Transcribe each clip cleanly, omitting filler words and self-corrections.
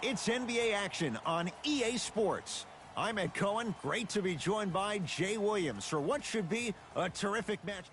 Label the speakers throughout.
Speaker 1: It's NBA action on EA Sports. I'm Ed Cohen. Great to be joined by Jay Williams for what should be a terrific match.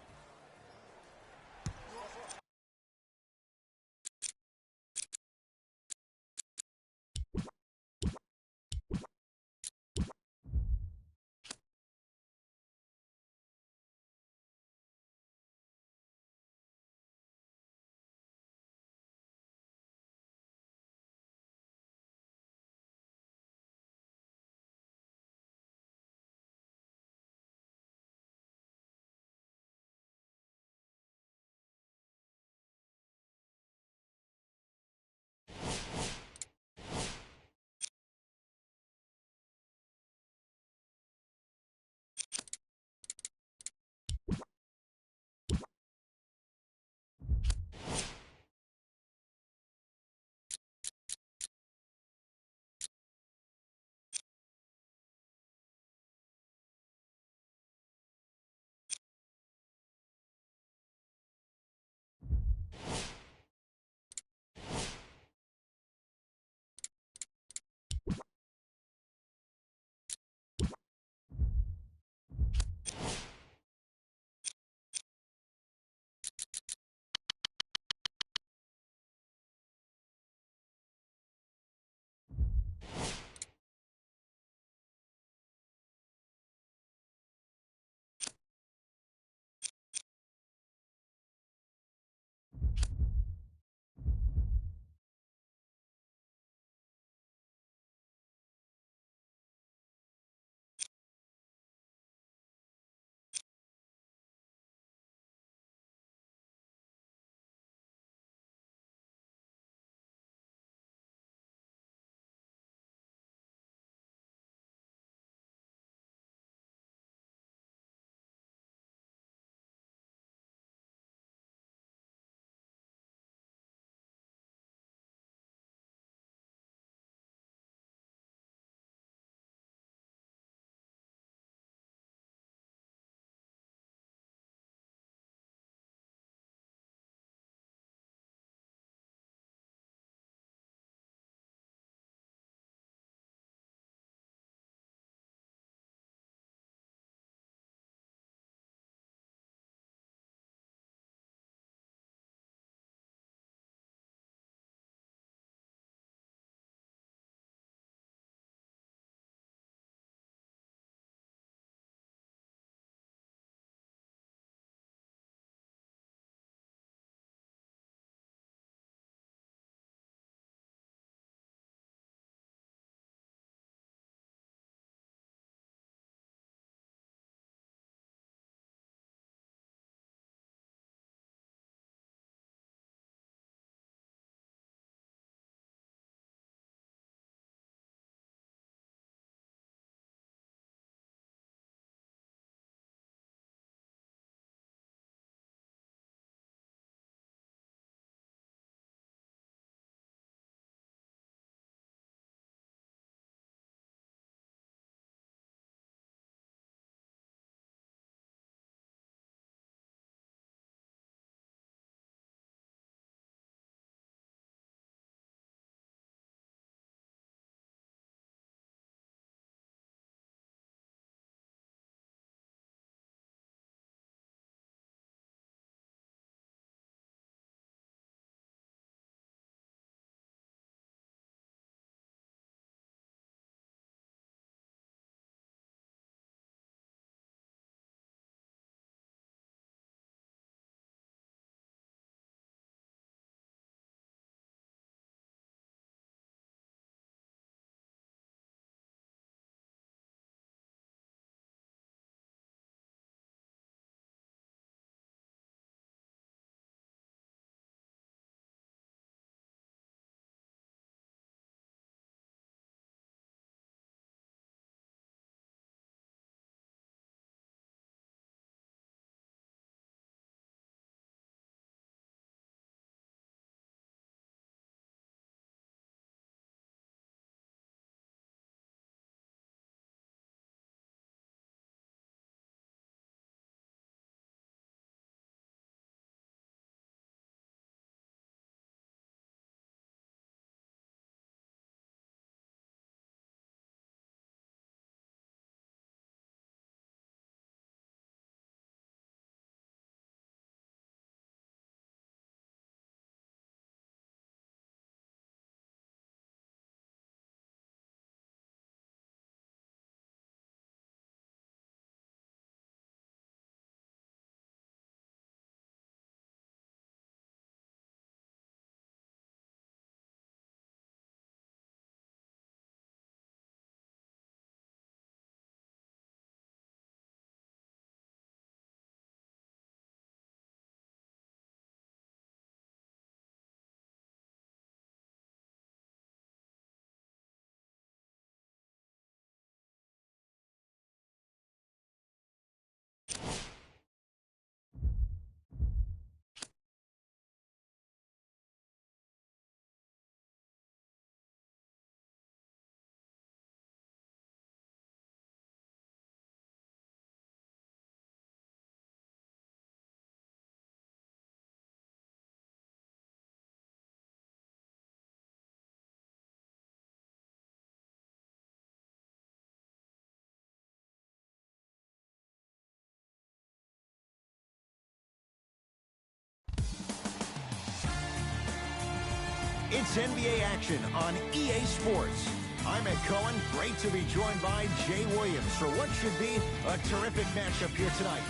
Speaker 1: It's NBA action on EA Sports. I'm Ed Cohen. Great to be joined by Jay Williams for what should be a terrific matchup here tonight.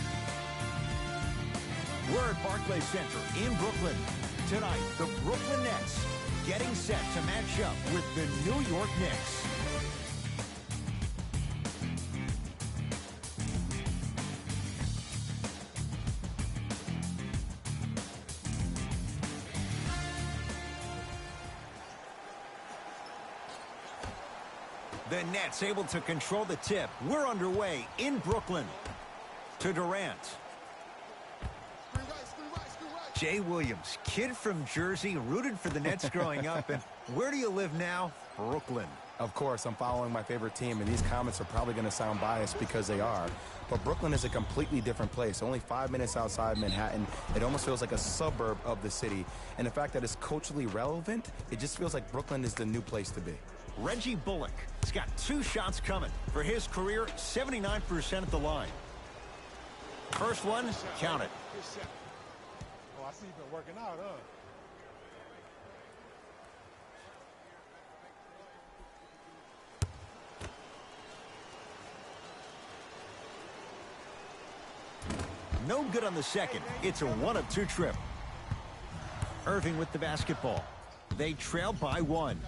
Speaker 1: We're at Barclays Center in Brooklyn. Tonight, the Brooklyn Nets getting set to match up with the New York Knicks. The Nets able to control the tip. We're underway in Brooklyn. To Durant. Jay Williams, kid from Jersey, rooted for the Nets growing up. And where do you live now? Brooklyn.
Speaker 2: Of course, I'm following my favorite team, and these comments are probably going to sound biased because they are. But Brooklyn is a completely different place. Only 5 minutes outside Manhattan. It almost feels like a suburb of the city. And the fact that it's culturally relevant, it just feels like Brooklyn is the new place to be.
Speaker 1: Reggie Bullock has got 2 shots coming. For his career, 79% at the line. First one, count it.
Speaker 3: Oh, I see you've been working out, huh?
Speaker 1: No good on the second. It's a 1 of 2 trip. Irving with the basketball. They trail by 1.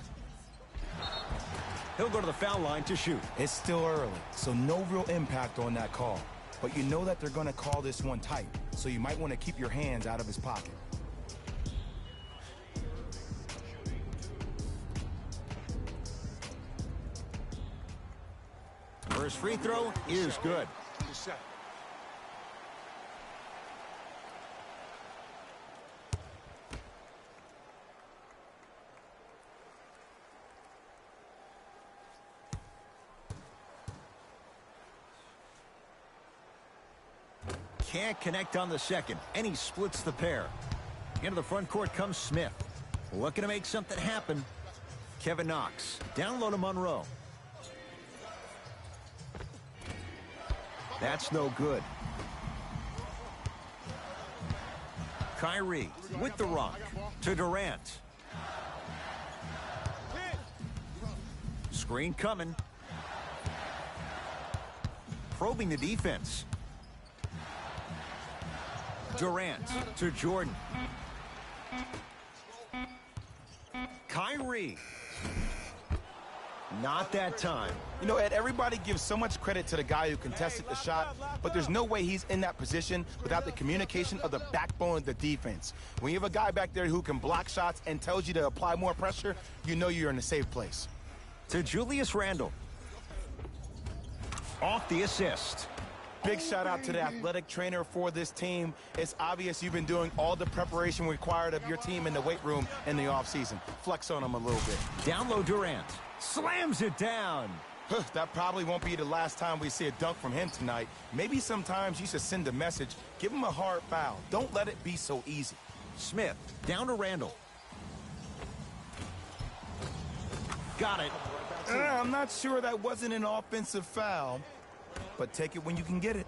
Speaker 1: He'll go to the foul line to shoot.
Speaker 2: It's still early, so no real impact on that call. But you know that they're going to call this one tight, so you might want to keep your hands out of his pocket.
Speaker 1: First free throw is good. Can't connect on the second, and he splits the pair. Into the front court comes Smith. Looking to make something happen. Kevin Knox. Down low to Monroe. That's no good. Kyrie with the rock. To Durant. Screen coming. Probing the defense. Durant to Jordan. Kyrie. Not that time.
Speaker 2: You know, Ed, everybody gives so much credit to the guy who contested the shot, but there's no way he's in that position without the communication of the backbone of the defense. When you have a guy back there who can block shots and tells you to apply more pressure, you know you're in a safe place.
Speaker 1: To Julius Randle. Off the assist.
Speaker 2: Big shout out to the athletic trainer for this team. It's obvious you've been doing all the preparation required of your team in the weight room in the offseason. Flex on them a little bit.
Speaker 1: Down low Durant. Slams it down.
Speaker 2: That probably won't be the last time we see a dunk from him tonight. Maybe sometimes you should send a message. Give him a hard foul. Don't let it be so easy.
Speaker 1: Smith. Down to Randle. Got it.
Speaker 2: I'm not sure that wasn't an offensive foul, but take it when you can get it.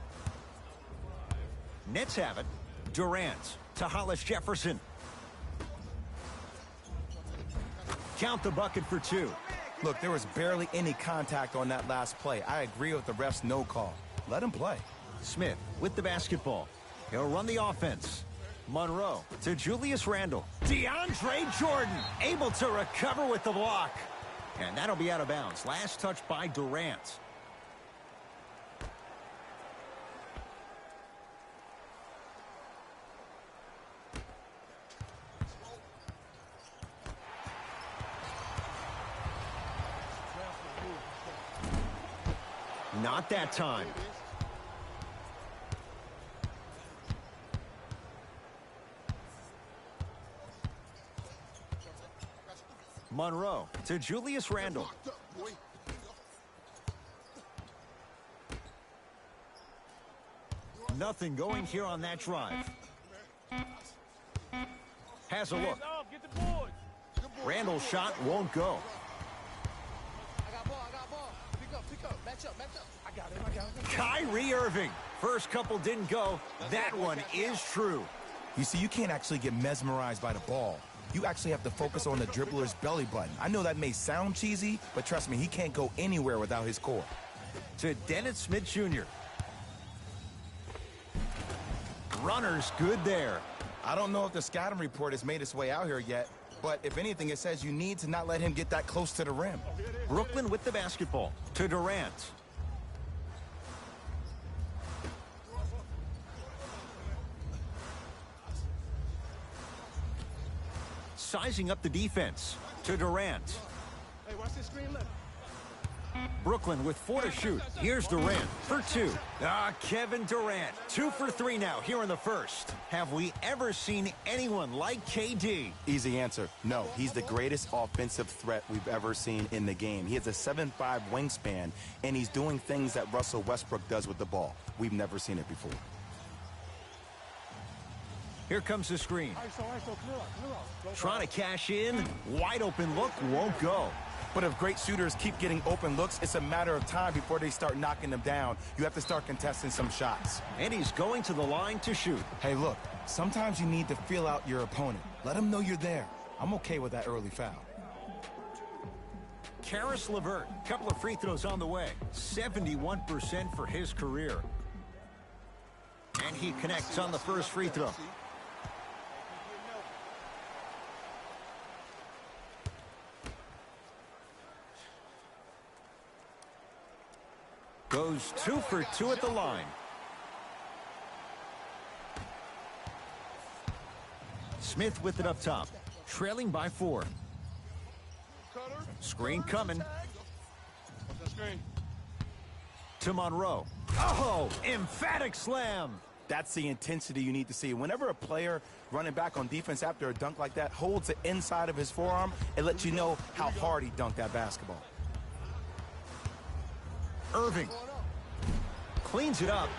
Speaker 1: Nets have it. Durant to Hollis Jefferson. Count the bucket for 2.
Speaker 2: Look, there was barely any contact on that last play. I agree with the ref's no call. Let him play.
Speaker 1: Smith with the basketball. He'll run the offense. Monroe to Julius Randle. DeAndre Jordan able to recover with the block. And that'll be out of bounds. Last touch by Durant. Not that time. Monroe to Julius Randle. Nothing going here on that drive. Has a look. Randle's shot won't go. Kyrie Irving. First couple didn't go. That one is true.
Speaker 2: You see, you can't actually get mesmerized by the ball. You actually have to focus on the dribbler's belly button. I know that may sound cheesy, but trust me, he can't go anywhere without his core.
Speaker 1: To Dennis Smith Jr. Runner's good there.
Speaker 2: I don't know if the scouting report has made its way out here yet, but if anything, it says you need to not let him get that close to the rim.
Speaker 1: Brooklyn with the basketball. To Durant. Sizing up the defense. To Durant.
Speaker 3: Hey, watch this screen left.
Speaker 1: Brooklyn with 4 to shoot. Here's Durant for 2. Kevin Durant, 2 for 3 now here in the first. Have we ever seen anyone like KD?
Speaker 2: Easy answer. No, he's the greatest offensive threat we've ever seen in the game. He has a 7'5" wingspan, and he's doing things that Russell Westbrook does with the ball. We've never seen it before.
Speaker 1: Here comes the screen.
Speaker 3: ISO, clear out.
Speaker 1: Trying to cash in. Wide open look, won't go.
Speaker 2: But if great shooters keep getting open looks, it's a matter of time before they start knocking them down. You have to start contesting some shots.
Speaker 1: And he's going to the line to shoot.
Speaker 2: Hey, look, sometimes you need to feel out your opponent. Let them know you're there. I'm okay with that early foul.
Speaker 1: Karis LeVert, couple of free throws on the way. 71% for his career. And he connects on the first free throw. Goes 2 for 2 at the line. Smith with it up top. Trailing by 4. Screen coming.
Speaker 3: What's that screen?
Speaker 1: To Monroe. Oh, emphatic slam.
Speaker 2: That's the intensity you need to see. Whenever a player running back on defense after a dunk like that holds the inside of his forearm, it lets you know how hard he dunked that basketball.
Speaker 1: Irving cleans it up.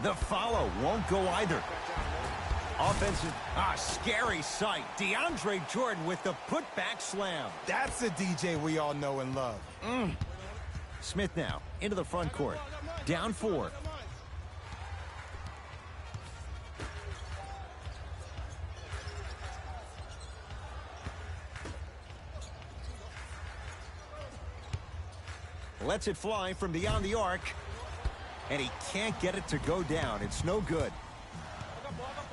Speaker 1: The follow won't go either. Offensive, scary sight. DeAndre Jordan with the putback slam.
Speaker 2: That's the DJ we all know and love.
Speaker 1: Smith now into the front court. Down 4. Lets it fly from beyond the arc. And he can't get it to go down. It's no good.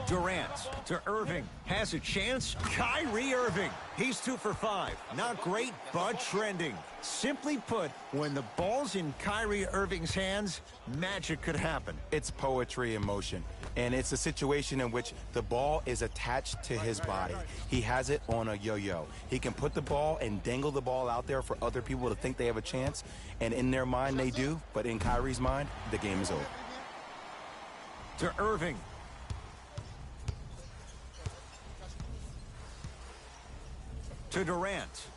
Speaker 1: Durant to Irving. Has a chance. Kyrie Irving. He's 2 for 5. Not great, but trending. Simply put, when the ball's in Kyrie Irving's hands, magic could happen.
Speaker 2: It's poetry in motion. And it's a situation in which the ball is attached to his body. He has it on a yo-yo. He can put the ball and dangle the ball out there for other people to think they have a chance. And in their mind, they do. But in Kyrie's mind, the game is over.
Speaker 1: To Irving. To Durant.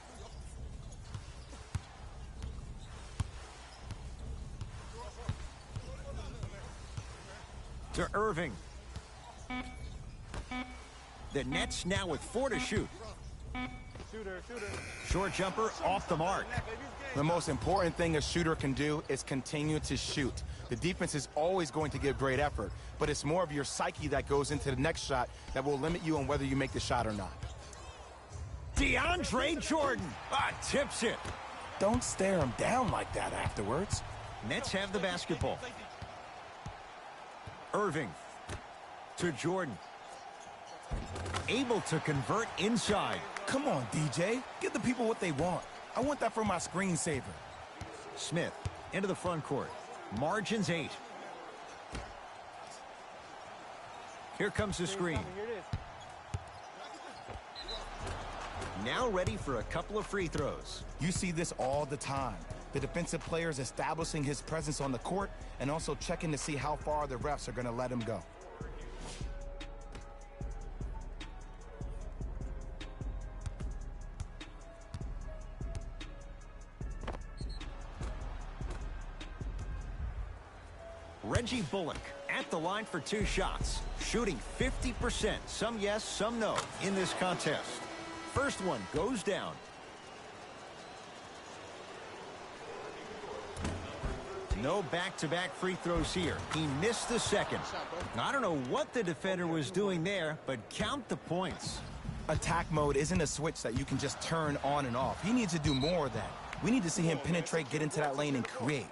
Speaker 1: To Irving. The Nets now with 4 to shoot.
Speaker 3: Shooter.
Speaker 1: Short jumper off the mark.
Speaker 2: The most important thing a shooter can do is continue to shoot. The defense is always going to give great effort, but it's more of your psyche that goes into the next shot that will limit you on whether you make the shot or not.
Speaker 1: DeAndre Jordan tips it.
Speaker 2: Don't stare him down like that afterwards.
Speaker 1: Nets have the basketball. Irving to Jordan. Able to convert inside.
Speaker 2: Come on, DJ. Give the people what they want. I want that for my screensaver.
Speaker 1: Smith into the front court. Margins 8. Here comes the screen. Now ready for a couple of free throws.
Speaker 2: You see this all the time. The defensive players establishing his presence on the court and also checking to see how far the refs are going to let him go.
Speaker 1: Reggie Bullock at the line for 2 shots, shooting 50%, some yes, some no, in this contest. First one goes down. No back-to-back free throws here. He missed the second. I don't know what the defender was doing there, but count the points.
Speaker 2: Attack mode isn't a switch that you can just turn on and off. He needs to do more of that. We need to see him penetrate, get into that lane, and create.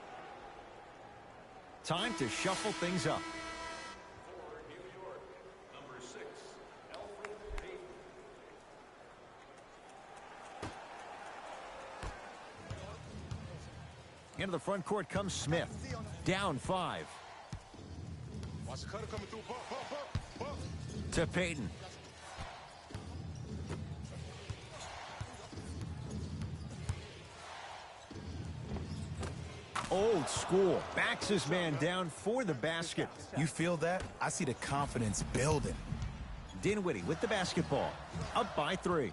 Speaker 1: Time to shuffle things up. Into the front court comes Smith. Down 5.
Speaker 3: Watch the cutter coming through. Bump.
Speaker 1: To Payton. Old school. Backs his man down for the basket.
Speaker 2: You feel that? I see the confidence building.
Speaker 1: Dinwiddie with the basketball. Up by 3.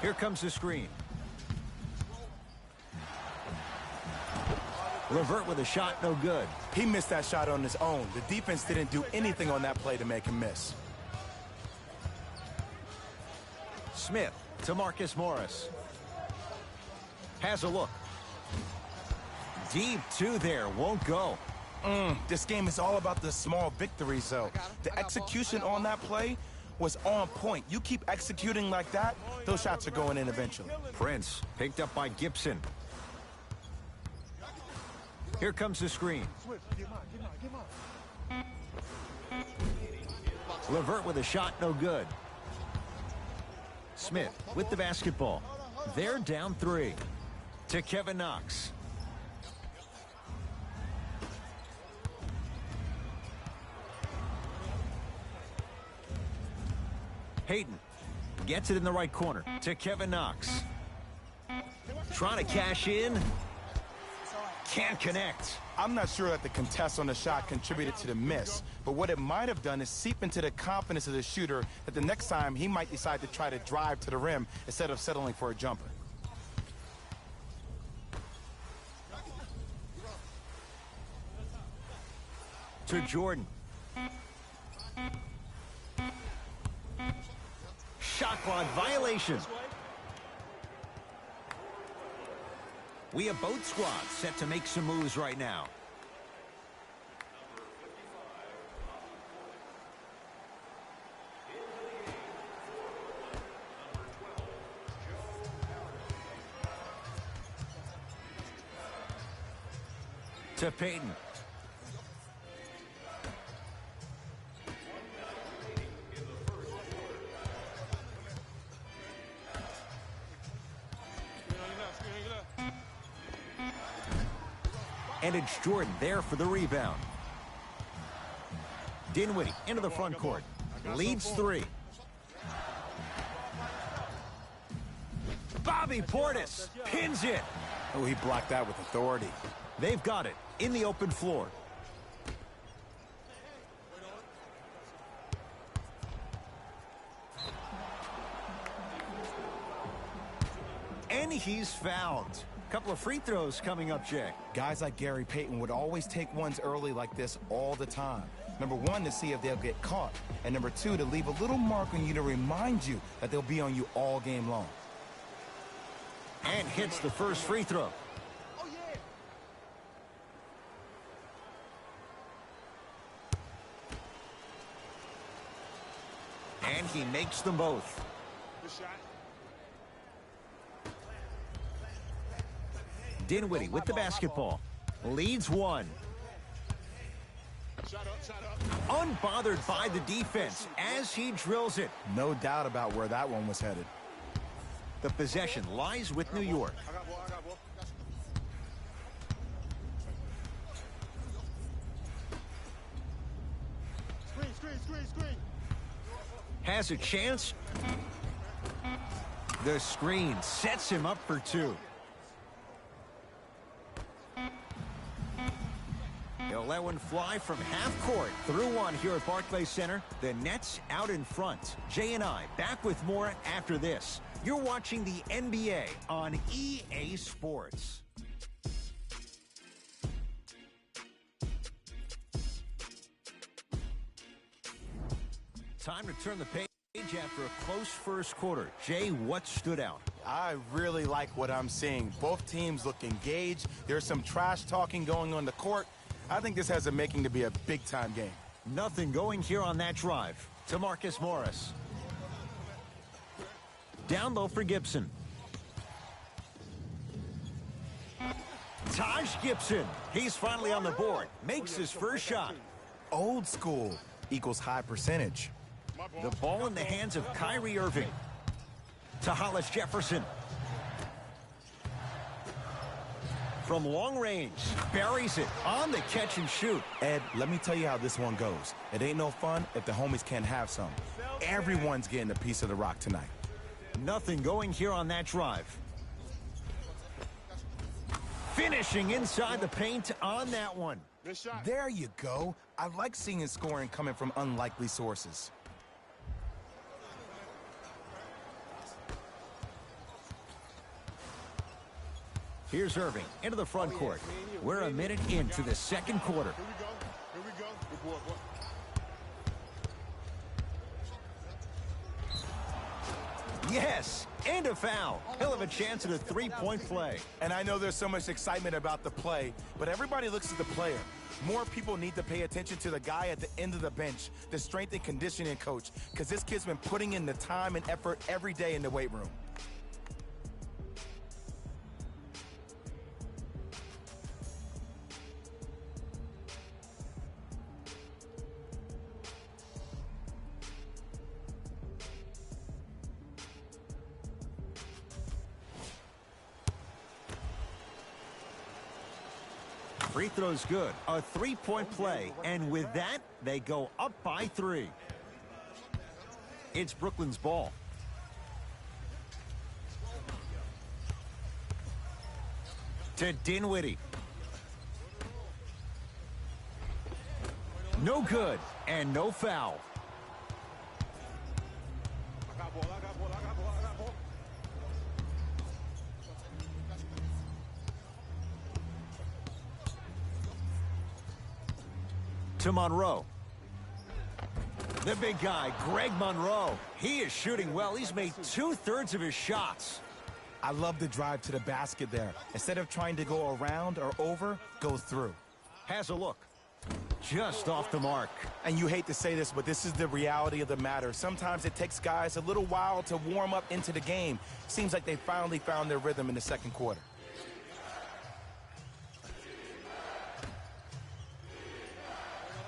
Speaker 1: Here comes the screen. Levert with a shot, no good.
Speaker 2: He missed that shot on his own. The defense didn't do anything on that play to make him miss.
Speaker 1: Smith to Marcus Morris. Has a look. Deep 2 there, won't go.
Speaker 2: This game is all about the small victories, though. The execution on that play was on point. You keep executing like that, those shots are going in eventually.
Speaker 1: Prince picked up by Gibson. Here comes the screen. Levert with a shot, no good. Smith with the basketball. They're down 3. To Kevin Knox. Payton gets it in the right corner to Kevin Knox. Trying to cash in. Can't connect.
Speaker 2: I'm not sure that the contest on the shot contributed to the miss, but what it might have done is seep into the confidence of the shooter that the next time he might decide to try to drive to the rim instead of settling for a jumper.
Speaker 1: To Jordan. Shot clock violation. We have both squads set to make some moves right now. To Payton. And it's Jordan there for the rebound. Dinwiddie into the front court. Leads 3. Bobby Portis pins it.
Speaker 2: Oh, he blocked that with authority.
Speaker 1: They've got it in the open floor. And he's fouled. Couple of free throws coming up, Jay.
Speaker 2: Guys like Gary Payton would always take ones early like this all the time. Number 1, to see if they'll get caught. And number 2, to leave a little mark on you to remind you that they'll be on you all game long.
Speaker 1: And hits the first free throw. And he makes them both. Dinwiddie with the basketball. Leads 1. Unbothered by the defense as he drills it.
Speaker 2: No doubt about where that one was headed.
Speaker 1: The possession lies with New York.
Speaker 3: Screen.
Speaker 1: Has a chance. The screen sets him up for 2. He'll let one fly from half court. Through 1 here at Barclays Center. The Nets out in front. Jay and I back with more after this. You're watching the NBA on EA Sports. Time to turn the page After a close first quarter, Jay, what stood out?
Speaker 2: I really like what I'm seeing. Both teams look engaged. There's some trash talking going on the court. I think this has a making to be a big-time game.
Speaker 1: Nothing going here on that drive. To Marcus Morris. Down low for Gibson. Taj Gibson. He's finally on the board. Makes his first shot.
Speaker 2: Old school equals high percentage.
Speaker 1: The ball in the hands of Kyrie Irving. To Hollis Jefferson. From long range, buries it on the catch and shoot.
Speaker 2: Ed, let me tell you how this one goes. It ain't no fun if the homies can't have some. Everyone's getting a piece of the rock tonight.
Speaker 1: Nothing going here on that drive. Finishing inside the paint on that one.
Speaker 2: There you go. I like seeing scoring coming from unlikely sources.
Speaker 1: Here's Irving into the front court. We're a minute into the second quarter.
Speaker 3: Here we go. Here we go. Good boy, boy.
Speaker 1: Yes, and a foul. He'll have a chance at a three-point play.
Speaker 2: And I know there's so much excitement about the play, but everybody looks at the player. More people need to pay attention to the guy at the end of the bench, the strength and conditioning coach, because this kid's been putting in the time and effort every day in the weight room.
Speaker 1: Free throw's good. A three-point play. And with that, they go up by 3. It's Brooklyn's ball. To Dinwiddie. No good. And no foul.
Speaker 3: I got ball, I got ball, I got ball, I got ball.
Speaker 1: To Monroe. The big guy, Greg Monroe. He is shooting well. He's made 2/3 of his shots.
Speaker 2: I love the drive to the basket there. Instead of trying to go around or over, go through.
Speaker 1: Has a look. Just off the mark.
Speaker 2: And you hate to say this, but this is the reality of the matter. Sometimes it takes guys a little while to warm up into the game. Seems like they finally found their rhythm in the second quarter.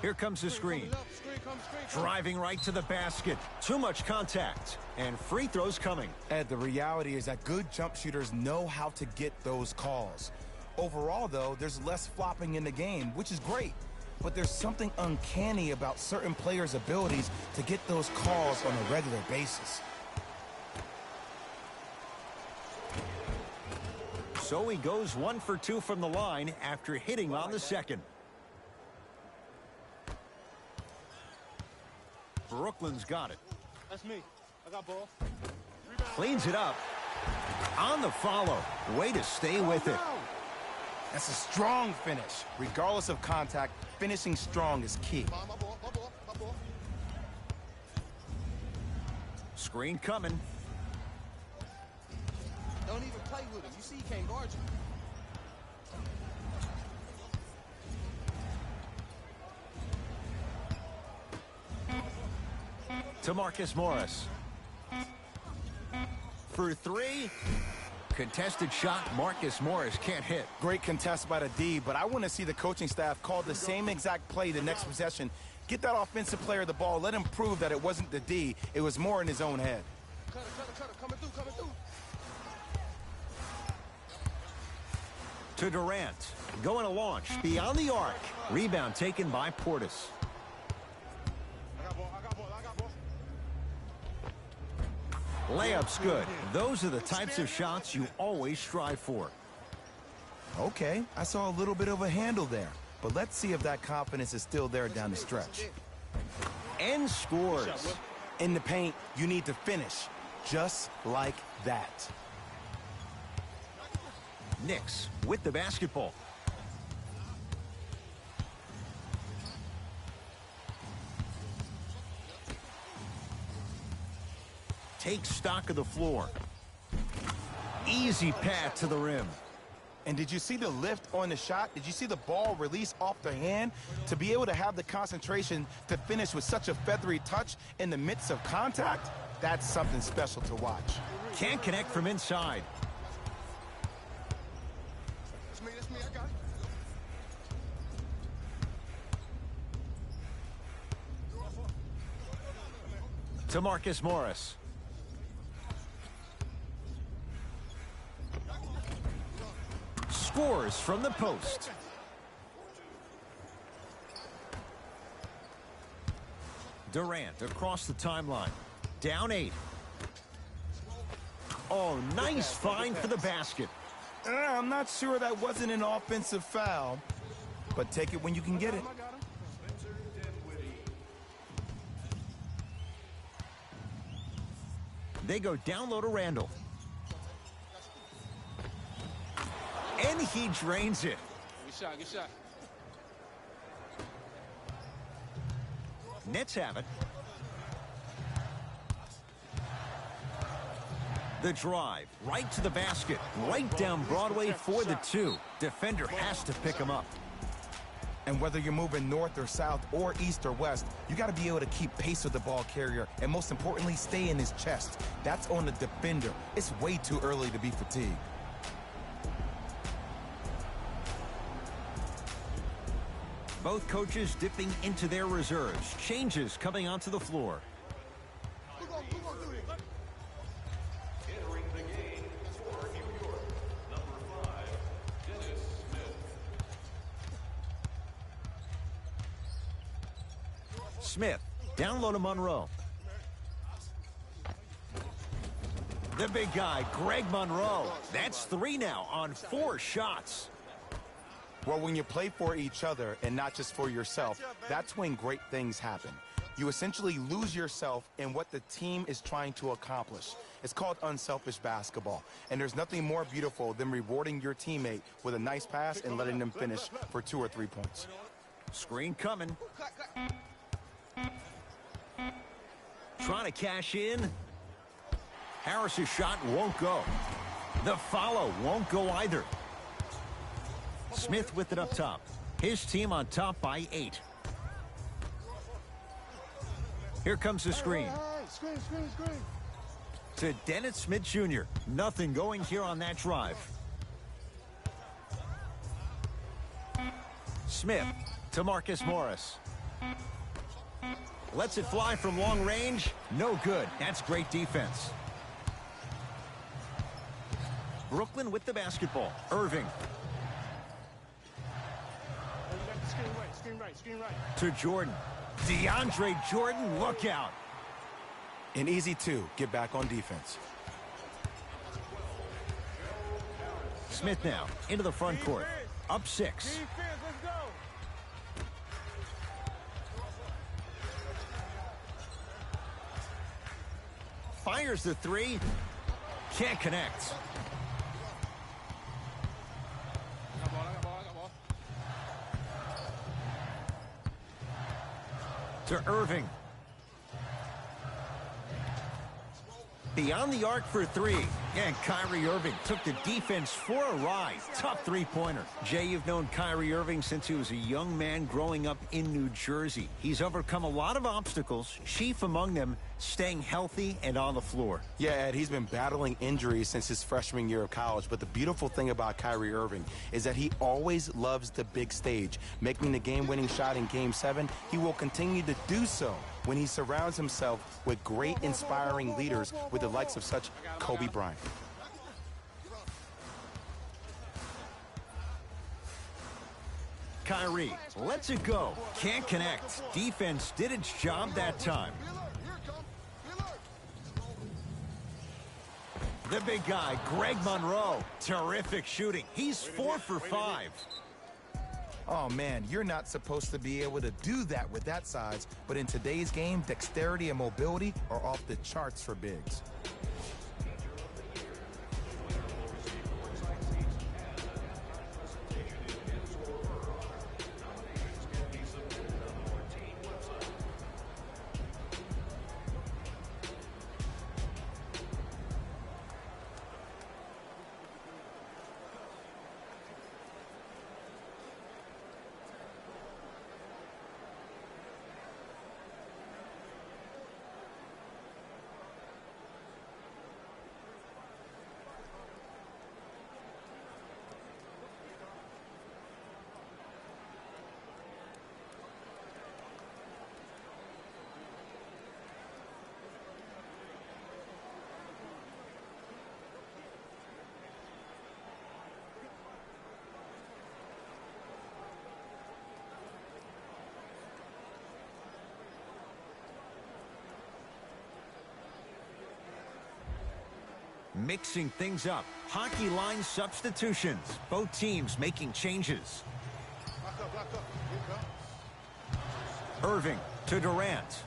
Speaker 1: Here comes the screen. Driving right to the basket. Too much contact. And free throws coming.
Speaker 2: Ed, the reality is that good jump shooters know how to get those calls. Overall, though, there's less flopping in the game, which is great. But there's something uncanny about certain players' abilities to get those calls on a regular basis.
Speaker 1: So he goes 1 for 2 from the line after hitting on the second. Brooklyn's got it.
Speaker 3: That's me. I got ball.
Speaker 1: Cleans it up. On the follow. Way to stay with it.
Speaker 2: That's a strong finish. Regardless of contact, finishing strong is key.
Speaker 3: My ball, my ball, my ball.
Speaker 1: Screen coming.
Speaker 4: Don't even play with him. You see he can't guard you.
Speaker 1: To Marcus Morris. For 3. Contested shot. Marcus Morris can't hit.
Speaker 2: Great contest by the D, but I want to see the coaching staff call the same exact play the next possession. Get that offensive player the ball. Let him prove that it wasn't the D. It was more in his own head.
Speaker 4: Cut it. Coming through, coming through.
Speaker 1: To Durant. Going to launch. Beyond the arc. Rebound taken by Portis.
Speaker 3: I got ball, I got ball, I got ball.
Speaker 1: Layup's good. Those are the types of shots you always strive for.
Speaker 2: Okay, I saw a little bit of a handle there, but let's see if that confidence is still there down the stretch.
Speaker 1: And scores.
Speaker 2: In the paint, you need to finish, just like that.
Speaker 1: Knicks with the basketball. take stock of the floor. Easy path to the rim.
Speaker 2: And did you see the lift on the shot? Did you see the ball release off the hand? To be able to have the concentration to finish with such a feathery touch in the midst of contact, that's something special to watch.
Speaker 1: Can't connect from inside.
Speaker 4: That's me, I got it.
Speaker 1: To Marcus Morris. Scores from the post. Durant across the timeline. Down 8. Oh, nice find for the basket.
Speaker 2: I'm not sure that wasn't an offensive foul, but take it when you can get it.
Speaker 1: They go down low to Randall. And he drains it.
Speaker 4: Good shot.
Speaker 1: Nets have it. The drive, right to the basket, right down Broadway for the 2. Defender has to pick him up.
Speaker 2: And whether you're moving north or south or east or west, you got to be able to keep pace with the ball carrier and most importantly, stay in his chest. That's on the defender. It's way too early to be fatigued.
Speaker 1: Both coaches dipping into their reserves. Changes coming onto the floor.
Speaker 5: Entering the game for New York, number 5, Dennis Smith.
Speaker 1: Smith, down low to Monroe. The big guy, Greg Monroe. That's 3 now on 4 shots.
Speaker 2: Well, when you play for each other and not just for yourself, that's when great things happen. You essentially lose yourself in what the team is trying to accomplish. It's called unselfish basketball. And there's nothing more beautiful than rewarding your teammate with a nice pass and letting them finish for 2 or 3 points.
Speaker 1: Screen coming. Trying to cash in. Harris's shot won't go. The follow won't go either. Smith with it up top. His team on top by 8. Here comes the screen.
Speaker 4: Screen.
Speaker 1: To Dennis Smith Jr. Nothing going here on that drive. Smith to Marcus Morris. Lets it fly from long range. No good. That's great defense. Brooklyn with the basketball. Irving.
Speaker 4: Screen right.
Speaker 1: To Jordan. DeAndre Jordan, look out.
Speaker 2: An easy 2, get back on defense.
Speaker 1: Smith now into the front court. Up 6.
Speaker 4: Let's go.
Speaker 1: Fires the 3. Can't connect.
Speaker 4: I got ball.
Speaker 1: To Irving. Beyond the arc for 3. And Kyrie Irving took the defense for a ride. Tough 3-pointer. Jay, you've known Kyrie Irving since he was a young man growing up in New Jersey. He's overcome a lot of obstacles, chief among them staying healthy and on the floor.
Speaker 2: Yeah, Ed, he's been battling injuries since his freshman year of college, but the beautiful thing about Kyrie Irving is that he always loves the big stage. Making the game-winning shot in Game 7, he will continue to do so when he surrounds himself with great, inspiring leaders with the likes of such Kobe Bryant.
Speaker 1: Kyrie lets it go. Can't connect. Defense did its job that time. The big guy, Greg Monroe. Terrific shooting. He's 4 for 5.
Speaker 2: Oh, man, you're not supposed to be able to do that with that size, but in today's game, dexterity and mobility are off the charts for bigs.
Speaker 1: Mixing things up. Hockey line substitutions. Both teams making changes.
Speaker 3: Block up. Here you go.
Speaker 1: Irving to Durant.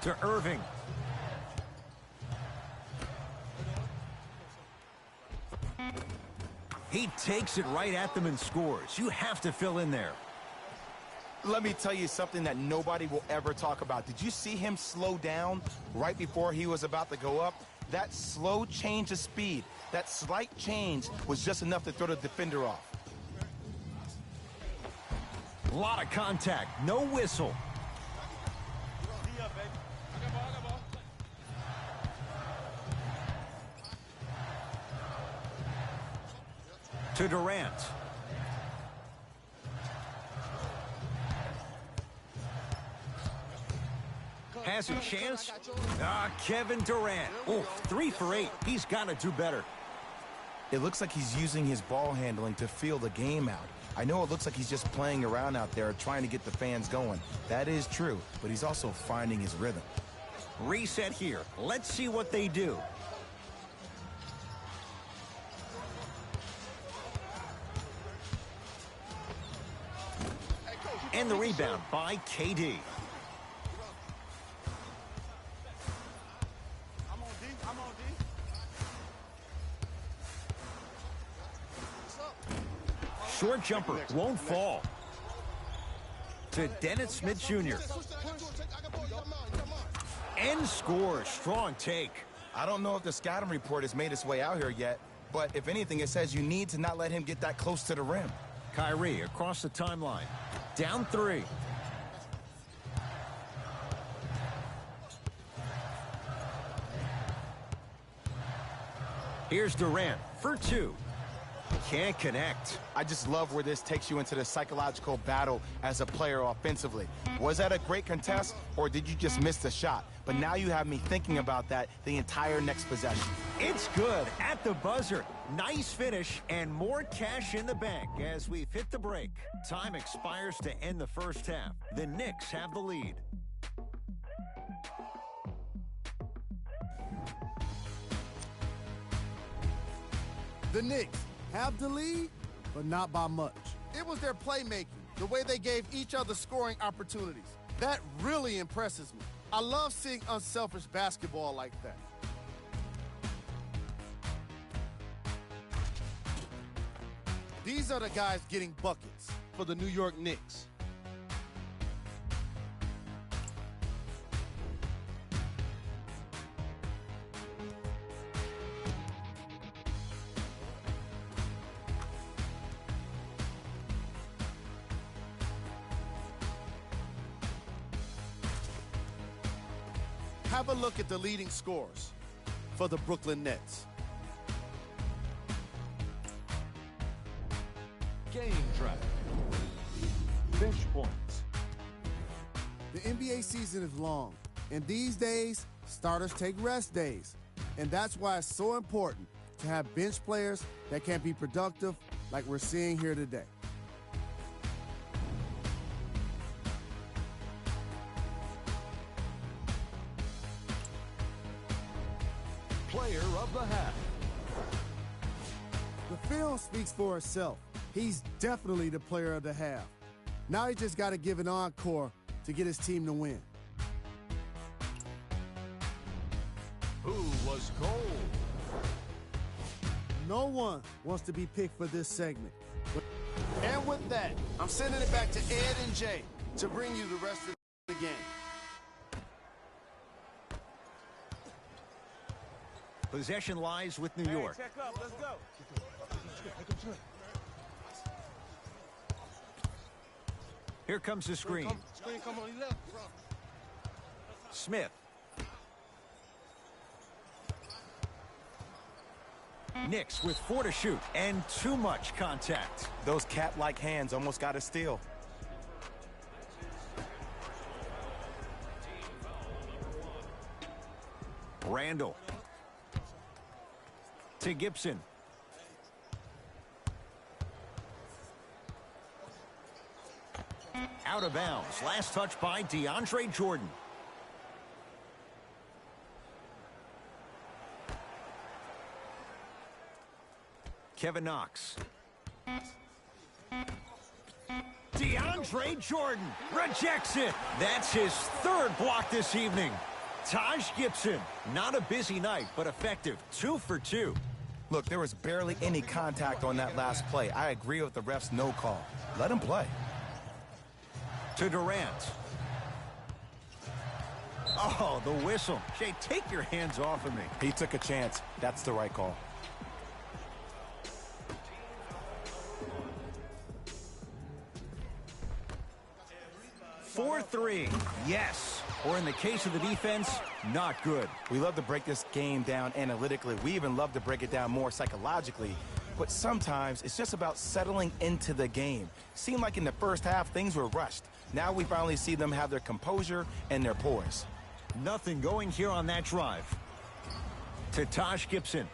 Speaker 1: To Irving. He takes it right at them and scores. You have to fill in there.
Speaker 2: Let me tell you something that nobody will ever talk about. Did you see him slow down right before he was about to go up? That slow change of speed, that slight change was just enough to throw the defender off.
Speaker 1: A lot of contact. No whistle.
Speaker 4: I got ball.
Speaker 1: To Durant. Has a chance. Kevin Durant. Oh, 3 for 8. He's got to do better.
Speaker 2: It looks like he's using his ball handling to feel the game out. I know it looks like he's just playing around out there trying to get the fans going. That is true, but he's also finding his rhythm.
Speaker 1: Reset here. Let's see what they do. And the rebound by KD.
Speaker 3: I'm on D.
Speaker 1: Short jumper won't fall. To Dennis Smith Jr. And scores. Strong take.
Speaker 2: I don't know if the scouting report has made its way out here yet, but if anything, it says you need to not let him get that close to the rim.
Speaker 1: Kyrie across the timeline. Down 3. Here's Durant for 2. Can't connect.
Speaker 2: I just love where this takes you into the psychological battle as a player offensively. Was that a great contest, or did you just miss the shot? But now you have me thinking about that the entire next possession.
Speaker 1: It's good at the buzzer. Nice finish and more cash in the bank as we've hit the break. Time expires to end the first half. The Knicks have the lead.
Speaker 6: The Knicks have the lead, but not by much. It was their playmaking, the way they gave each other scoring opportunities. That really impresses me. I love seeing unselfish basketball like that. These are the guys getting buckets for the New York Knicks. Have a look at the leading scorers for the Brooklyn Nets.
Speaker 5: Game drive. Bench points.
Speaker 6: The NBA season is long, and these days, starters take rest days. And that's why it's so important to have bench players that can be productive like we're seeing here today.
Speaker 5: Player of the half.
Speaker 6: The film speaks for itself. He's definitely the player of the half. Now he just got to give an encore to get his team to win.
Speaker 5: Who was gold?
Speaker 6: No one wants to be picked for this segment. And with that, I'm sending it back to Ed and Jay to bring you the rest of the game.
Speaker 1: Possession lies with New York.
Speaker 4: Check up. Let's go.
Speaker 1: Here comes the screen.
Speaker 4: Screen come on. He left.
Speaker 1: Smith. Knicks with 4 to shoot and too much contact.
Speaker 2: Those cat-like hands almost got a steal.
Speaker 1: Randall. To Gibson. out of bounds. Last touch by DeAndre Jordan. Kevin Knox. DeAndre Jordan rejects it. That's his third block this evening. Taj Gibson, not a busy night, but effective. 2 for 2.
Speaker 2: Look, there was barely any contact on that last play. I agree with the ref's no call. Let him play.
Speaker 1: To Durant. Oh, the whistle. Jay, take your hands off of me.
Speaker 2: He took a chance. That's the right call.
Speaker 1: For 3, yes. Or in the case of the defense, not good.
Speaker 2: We love to break this game down analytically. We even love to break it down more psychologically. But sometimes it's just about settling into the game. Seemed like in the first half, things were rushed. Now we finally see them have their composure and their poise.
Speaker 1: Nothing going here on that drive. To Taj Gibson.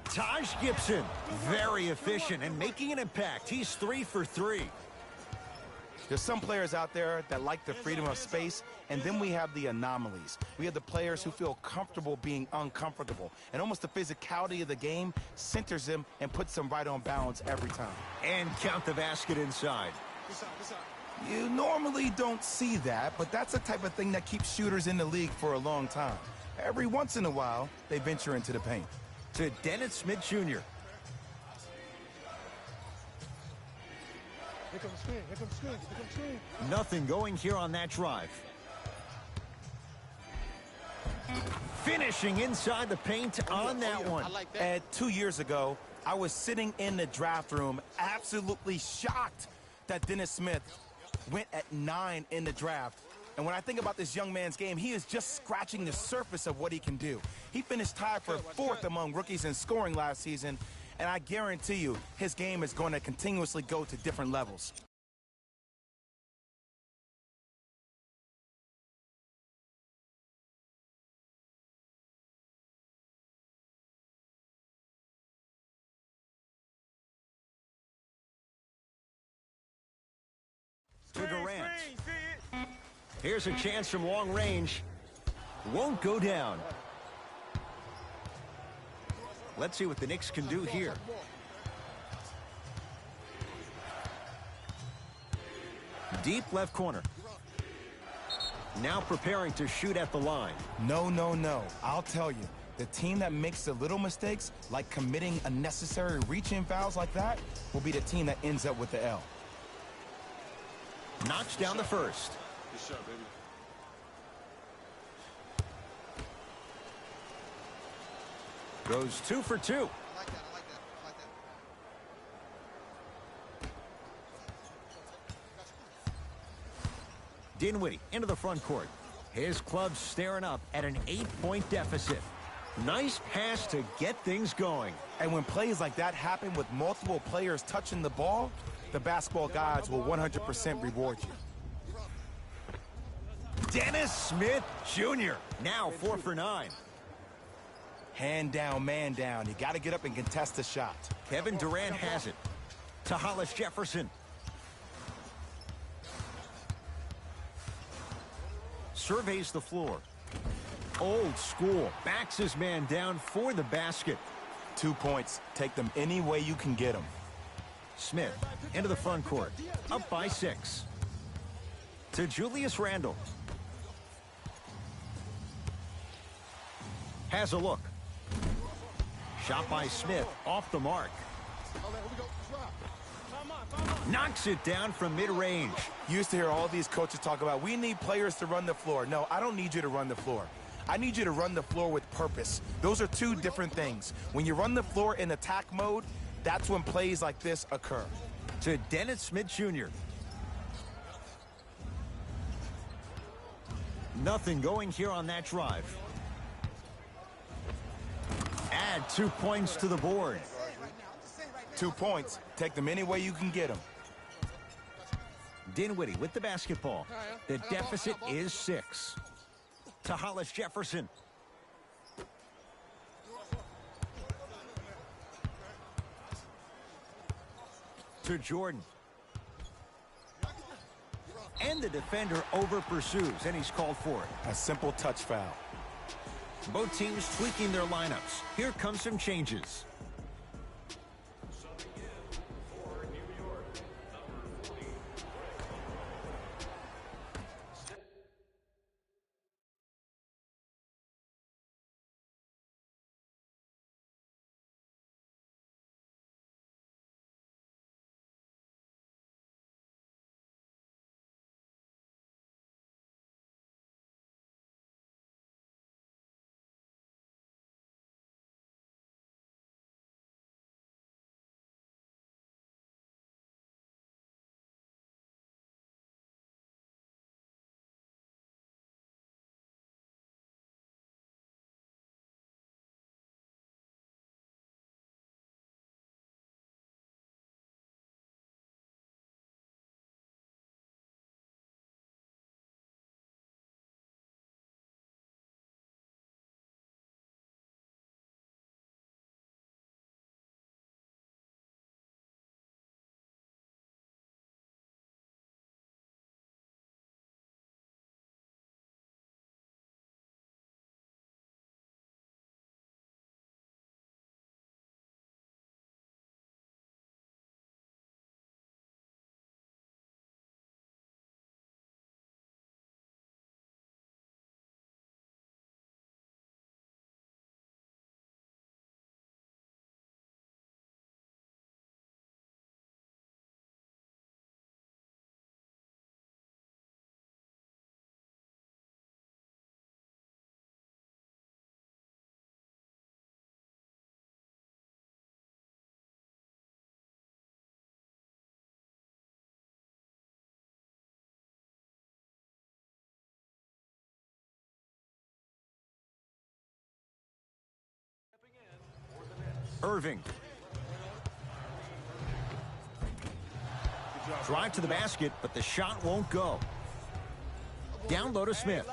Speaker 1: Taj Gibson, very efficient and making an impact. He's 3 for 3.
Speaker 2: There's some players out there that like the freedom of space, and then we have the anomalies. We have the players who feel comfortable being uncomfortable, and almost the physicality of the game centers them and puts them right on balance every time.
Speaker 1: And count the basket inside.
Speaker 2: You normally don't see that, but that's the type of thing that keeps shooters in the league for a long time. Every once in a while, they venture into the paint.
Speaker 1: To Dennis Smith Jr.
Speaker 4: Here comes the screen. Here comes the screen. Here comes the screen.
Speaker 1: Nothing going here on that drive. Finishing inside the paint on that one.
Speaker 4: I like that.
Speaker 2: And 2 years ago, I was sitting in the draft room absolutely shocked that Dennis Smith went at 9 in the draft. And when I think about this young man's game, he is just scratching the surface of what he can do. He finished tied for 4th among rookies in scoring last season, and I guarantee you his game is going to continuously go to different levels.
Speaker 1: To Durant. Here's a chance from long range. Won't go down. Let's see what the Knicks can do here. Deep left corner. Now preparing to shoot at the line.
Speaker 2: No, no, no. I'll tell you, the team that makes the little mistakes, like committing unnecessary reach-in fouls like that, will be the team that ends up with the L.
Speaker 1: Knocks down the first.
Speaker 3: Good shot, baby.
Speaker 1: Goes 2 for 2.
Speaker 4: I like that. I like that. I like that.
Speaker 1: Dinwiddie into the front court. His club staring up at an 8-point deficit. Nice pass to get things going.
Speaker 2: And when plays like that happen with multiple players touching the ball, the basketball gods will 100% reward you.
Speaker 1: Dennis Smith Jr. now 4 for 9.
Speaker 2: Hand down, man down. You got to get up and contest the shot.
Speaker 1: Kevin Durant has it. To Hollis Jefferson. Surveys the floor. Old school. Backs his man down for the basket.
Speaker 2: 2 points. Take them any way you can get them.
Speaker 1: Smith into the front court. Up by 6. To Julius Randle. Has a look. Shot by Smith off the mark. Knocks it down from mid-range.
Speaker 2: You used to hear all these coaches talk about, we need players to run the floor. No, I don't need you to run the floor. I need you to run the floor with purpose. Those are two different things. When you run the floor in attack mode, that's when plays like this occur.
Speaker 1: To Dennis Smith Jr. Nothing going here on that drive. Add 2 points to the board.
Speaker 2: 2 points. Take them any way you can get them.
Speaker 1: Dinwiddie with the basketball. The deficit is 6. To Hollis Jefferson. To Jordan. and the defender over-pursues, and he's called for it.
Speaker 2: A simple touch foul.
Speaker 1: Both teams tweaking their lineups. Here come some changes.
Speaker 5: Subbing in for New York, number 40.
Speaker 1: Irving. Drive to the basket, but the shot won't go. Down low to Smith.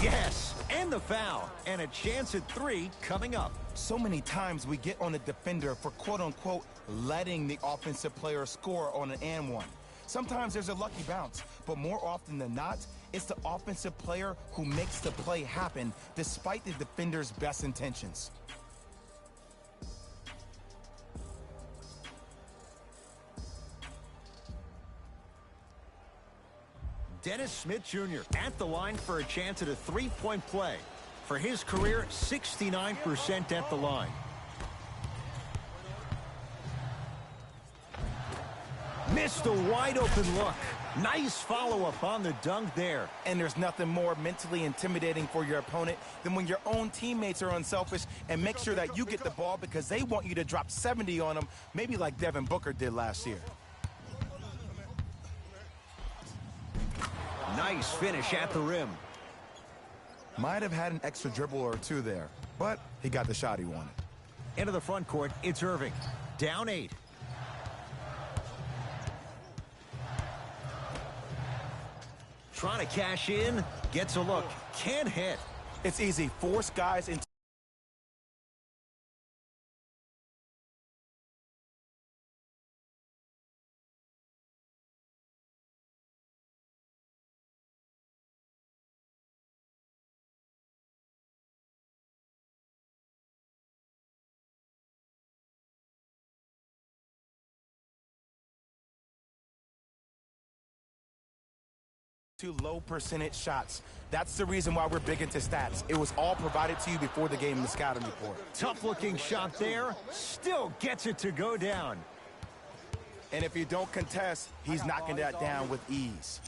Speaker 1: Yes, and the foul. And a chance at 3 coming up.
Speaker 2: So many times we get on the defender for quote-unquote letting the offensive player score on an and one. Sometimes there's a lucky bounce, but more often than not, it's the offensive player who makes the play happen despite the defender's best intentions.
Speaker 1: Dennis Smith Jr. at the line for a chance at a three-point play. For his career, 69% at the line. Missed a wide-open look. Nice follow-up on the dunk there.
Speaker 2: And there's nothing more mentally intimidating for your opponent than when your own teammates are unselfish and make sure that you get the ball because they want you to drop 70 on them, maybe like Devin Booker did last year.
Speaker 1: Nice finish at the rim.
Speaker 2: Might have had an extra dribble or two there, but he got the shot he wanted.
Speaker 1: Into the front court, it's Irving. Down 8. Trying to cash in, gets a look, can't hit.
Speaker 2: It's easy. Force guys into low percentage shots. That's the reason why we're big into stats. It was all provided to you before the game in the scouting report.
Speaker 1: Tough looking shot there, still gets it to go down.
Speaker 2: And if you don't contest, he's knocking that down with ease.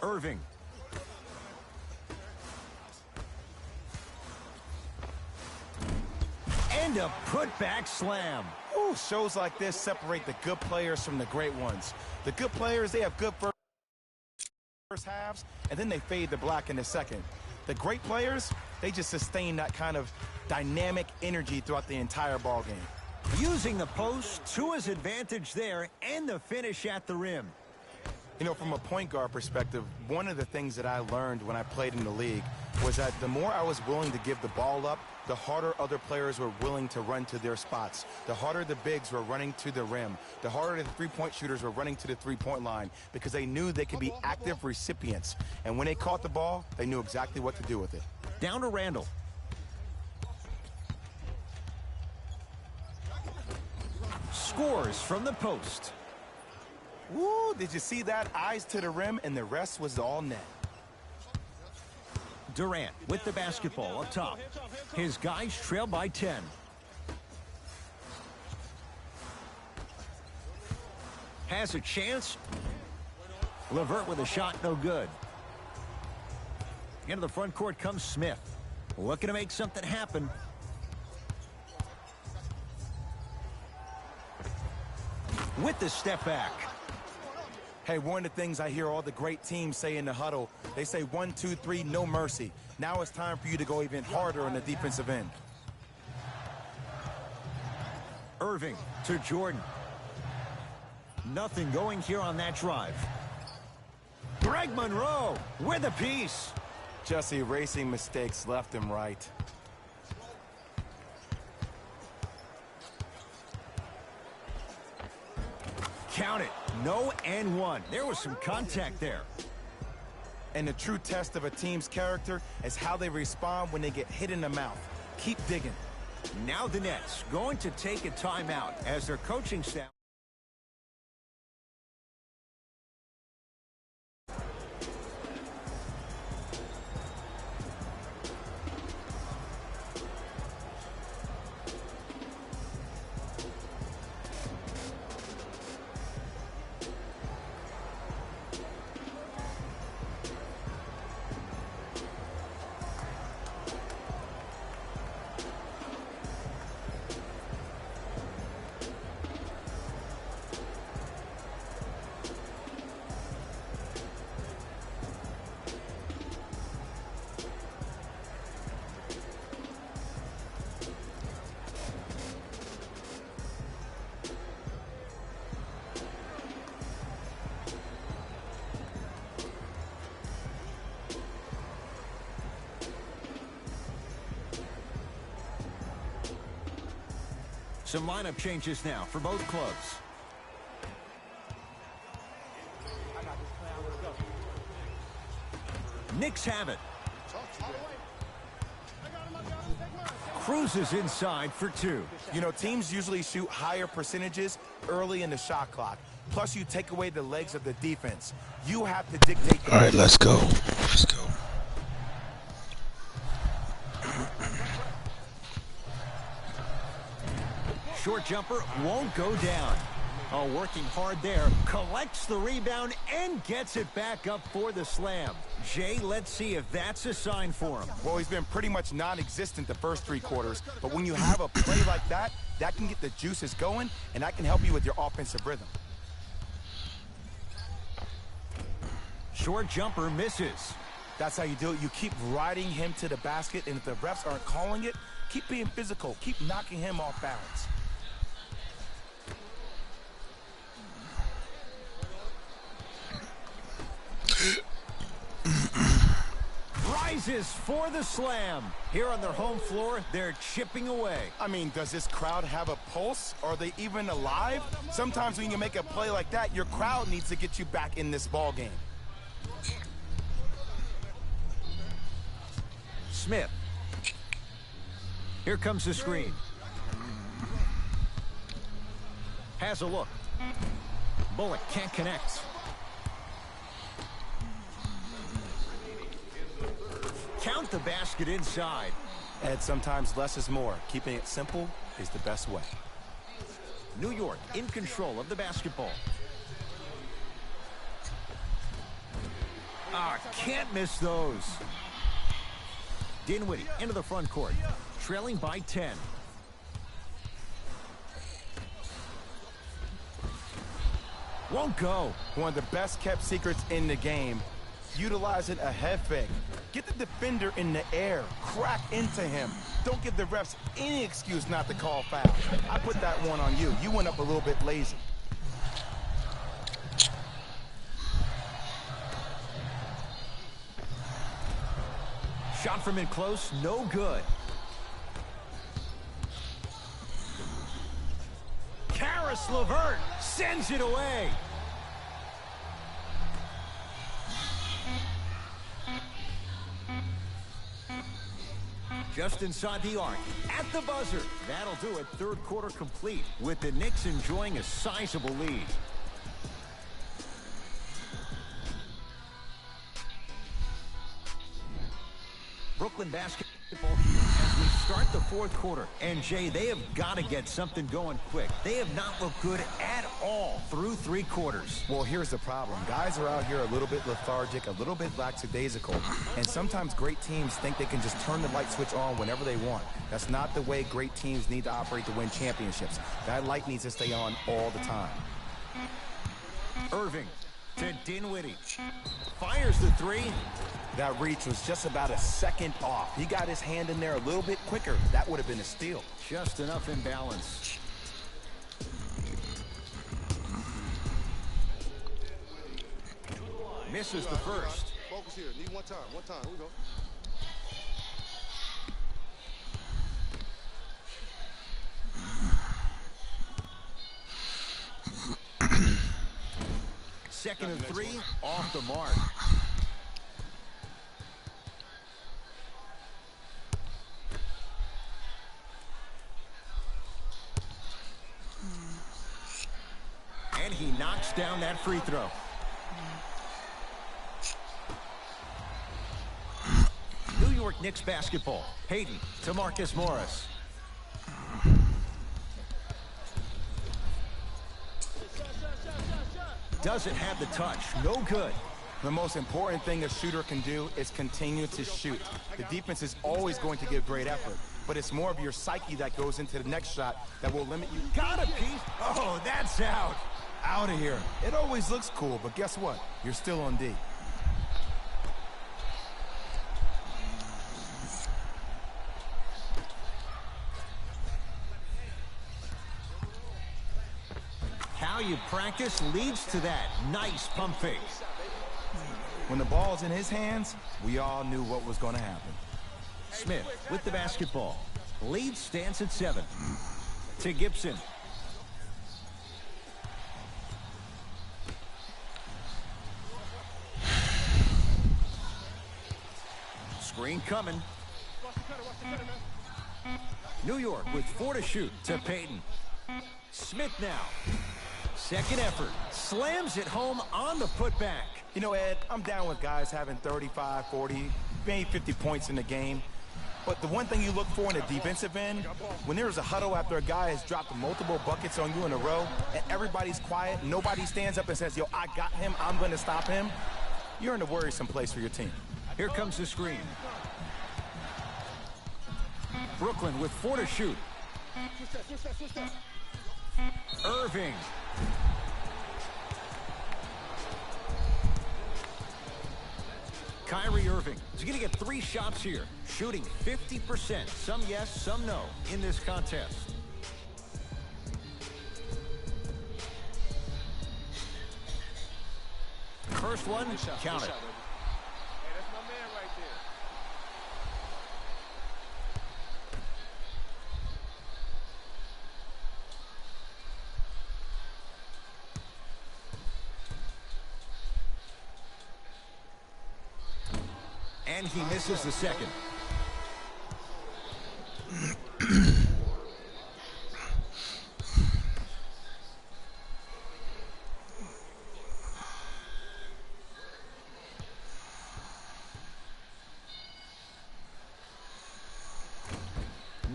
Speaker 1: Irving. And a putback slam.
Speaker 2: Ooh, shows like this separate the good players from the great ones. The good players, they have good first halves, and then they fade to black in the second. The great players, they just sustain that kind of dynamic energy throughout the entire ball game.
Speaker 1: Using the post to his advantage there and the finish at the rim.
Speaker 2: You know, from a point guard perspective, one of the things that I learned when I played in the league was that the more I was willing to give the ball up, the harder other players were willing to run to their spots. The harder the bigs were running to the rim. The harder the three-point shooters were running to the three-point line because they knew they could be active recipients. And when they caught the ball, they knew exactly what to do with it.
Speaker 1: Down to Randall. Scores from the post.
Speaker 2: Woo, did you see that? Eyes to the rim, and the rest was all net.
Speaker 1: Durant with the basketball up top. His guys trail by 10. Has a chance. LeVert with a shot, no good. Into the front court comes Smith. Looking to make something happen. With the step back.
Speaker 2: Hey, one of the things I hear all the great teams say in the huddle, they say 1, 2, 3, no mercy. Now it's time for you to go even harder on the defensive end.
Speaker 1: Irving to Jordan. Nothing going here on that drive. Greg Monroe with a piece.
Speaker 2: Just erasing mistakes left and right.
Speaker 1: Count it. No and one. There was some contact there.
Speaker 2: And the true test of a team's character is how they respond when they get hit in the mouth. Keep digging.
Speaker 1: Now the Nets going to take a timeout as their coaching staff. Some lineup changes now for both clubs. Knicks have it. Cruises inside for two.
Speaker 2: You know, teams usually shoot higher percentages early in the shot clock. Plus, you take away the legs of the defense. You have to dictate.
Speaker 7: All right, let's go. Let's go.
Speaker 1: Short jumper won't go down. Oh, working hard there. Collects the rebound and gets it back up for the slam. Jay, let's see if that's a sign for him.
Speaker 2: Well, he's been pretty much non-existent the first 3 quarters. But when you have a play like that, that can get the juices going, and that can help you with your offensive rhythm.
Speaker 1: Short jumper misses.
Speaker 2: That's how you do it. You keep riding him to the basket, and if the refs aren't calling it, keep being physical. Keep knocking him off balance.
Speaker 1: Rises for the slam. Here on their home floor, they're chipping away.
Speaker 2: I mean, does this crowd have a pulse? Are they even alive? Sometimes when you make a play like that, your crowd needs to get you back in this ball game.
Speaker 1: Smith. Here comes the screen. Has a look. Bullock can't connect. Count the basket inside.
Speaker 2: Ed, sometimes less is more. Keeping it simple is the best way.
Speaker 1: New York in control of the basketball. Can't miss those. Dinwiddie into the front court, trailing by 10. Won't go.
Speaker 2: One of the best kept secrets in the game, utilizing a head fake. Get the defender in the air. Crack into him. Don't give the refs any excuse not to call foul. I put that one on you. You went up a little bit lazy.
Speaker 1: Shot from in close, no good. Karis LeVert sends it away. Just inside the arc, at the buzzer. That'll do it. Third quarter complete, with the Knicks enjoying a sizable lead. Brooklyn basketball here as we start the fourth quarter. And, Jay, they have got to get something going quick. They have not looked good at all through three quarters.
Speaker 2: Well, here's the problem. Guys are out here a little bit lethargic, a little bit lackadaisical. And sometimes great teams think they can just turn the light switch on whenever they want. That's not the way great teams need to operate to win championships. That light needs to stay on all the time.
Speaker 1: Irving to Dinwiddie. Fires the three.
Speaker 2: That reach was just about a second off. He got his hand in there a little bit quicker. That would have been a steal.
Speaker 1: Just enough imbalance. Misses the first.
Speaker 3: Focus here. Need one time. One time. Here we go.
Speaker 1: Second and three, off the mark. And he knocks down that free throw. New York Knicks basketball. Payton to Marcus Morris. Doesn't have the touch. No good.
Speaker 2: The most important thing a shooter can do is continue to shoot. The defense is always going to give great effort, but it's more of your psyche that goes into the next shot that will limit you.
Speaker 1: Got a piece. Oh, that's out.
Speaker 2: Out of here. It always looks cool, but guess what? You're still on D.
Speaker 1: How you practice leads to that. Nice pump fake.
Speaker 2: When the ball's in his hands, we all knew what was going to happen.
Speaker 1: Smith with the basketball. Lead stands at 7. To Gibson. Screen coming. New York with 4 to shoot to Payton. Smith now. Second effort. Slams it home on the putback.
Speaker 2: You know, Ed, I'm down with guys having 35, 40, maybe 50 points in the game. But the one thing you look for in a defensive end, when there's a huddle after a guy has dropped multiple buckets on you in a row, and everybody's quiet, nobody stands up and says, yo, I got him, I'm going to stop him, you're in a worrisome place for your team.
Speaker 1: Here comes the screen. Brooklyn with 4 to shoot. Irving. Kyrie Irving is going to get 3 shots here, shooting 50%. Some yes, some no in this contest. First one, count it. And he misses the second.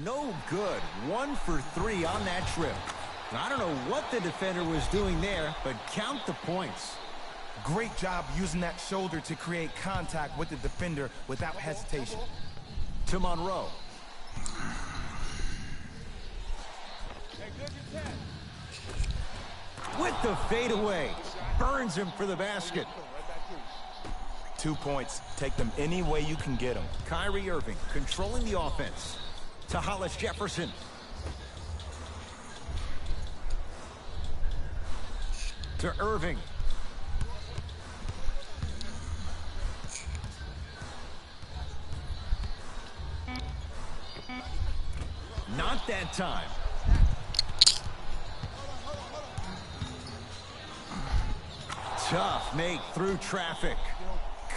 Speaker 1: No good. 1 for 3 on that trip. I don't know what the defender was doing there, but count the points.
Speaker 2: Great job using that shoulder to create contact with the defender without hesitation.
Speaker 1: To Monroe. With the fadeaway. Burns him for the basket.
Speaker 2: 2 points. Take them any way you can get them.
Speaker 1: Kyrie Irving controlling the offense. To Hollis Jefferson. To Irving. Not that time. Tough make through traffic.